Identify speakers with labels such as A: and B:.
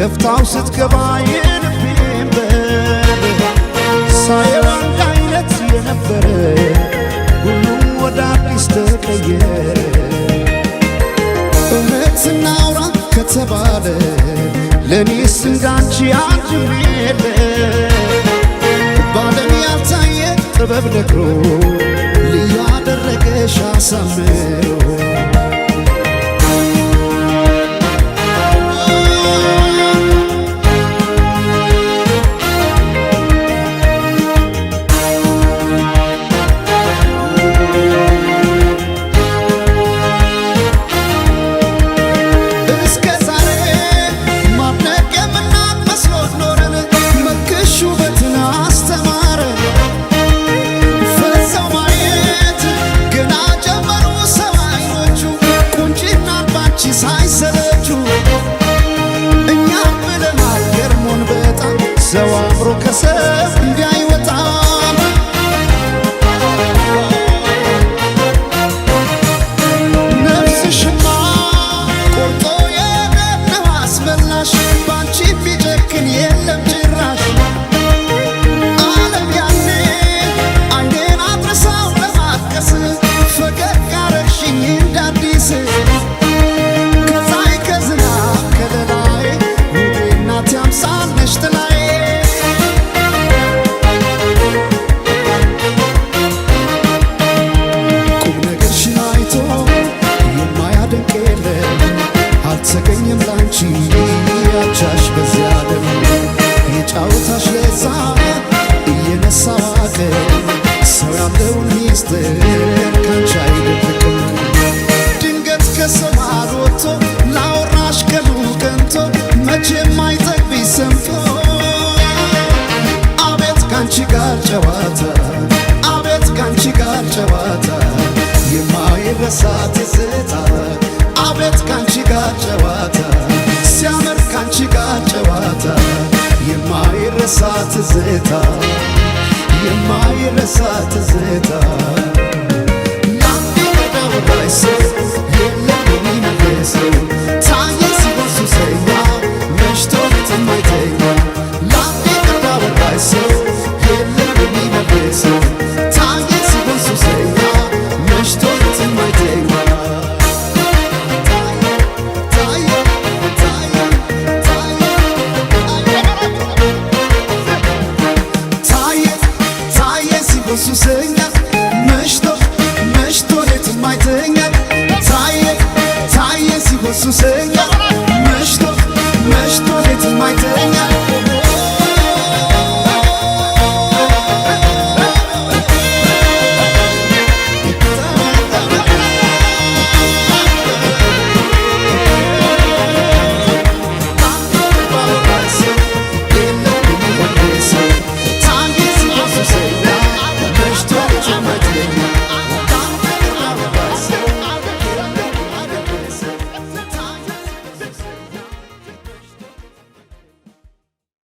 A: ከፍታው ስትገባ የልቤን በር ሳየው አንድ አይነት የነበረ ሁሉም ወደ አዲስ ተቀየረ። እውነት እናውራ ከተባለ ለኔስ እንዳንቺ አንድም የለ ባለም ያልታየ ጥበብ ነግሮ ልዩ አደረገሽ አሳምሮ ሰው አምሮ ከሰብ እንዳይወጣ ነፍስሽማ ቆርጦ የነነው አስመላሽ ባንቺ ቢጨክን የለም ጭራሽ ዓለም ያኔ አይኔን አድረሳው ለማቀስ ፈገግ አረግሽኝ እንዳዲስ ከፀሐይ ከዝናብ ከለላይ ውቤ እናቴ አምሳል ነሽ ጥላዬ አልተገኘም ላንቺ ያቻሽ በዚያ ዓለም የጫወታሽ ለዛ እየነሳ ዋቀር ሰው ያለውን ሚስጥር ካንቺ አይደብቅም። ድንገት ከሰው መሃል ወጥቶ ላወራሽ ቀኑ ቀንቶ መቼም አይጠግብሽ ሰምቶ አቤት ካንቺ ጋር ጨዋታ አቤት ካንቺ ጋር ጨዋታ የማይረሳ ትዝታ አቤት ካንቺ ጋር ጨዋታ ሲያምር ካንቺ ጋር ጨዋታ የማይረሳ ትዝታ የማይረሳ ትዝታ ላንዴ ወዳወራሽ ሰው የለም የሚመልሰው ታየ ሲሆን ሱሰኛ መሽቶ የማይተኛ ላንዴ ወዳወራሽ ሰው የለም የሚመልሰው ታየ ሲሆን ሱሰኛ መሽቶ የማይተኛ ሱሰኛ መሽቶ ሌት የማይተኛ ታየ ሲሆን ሱሰኛ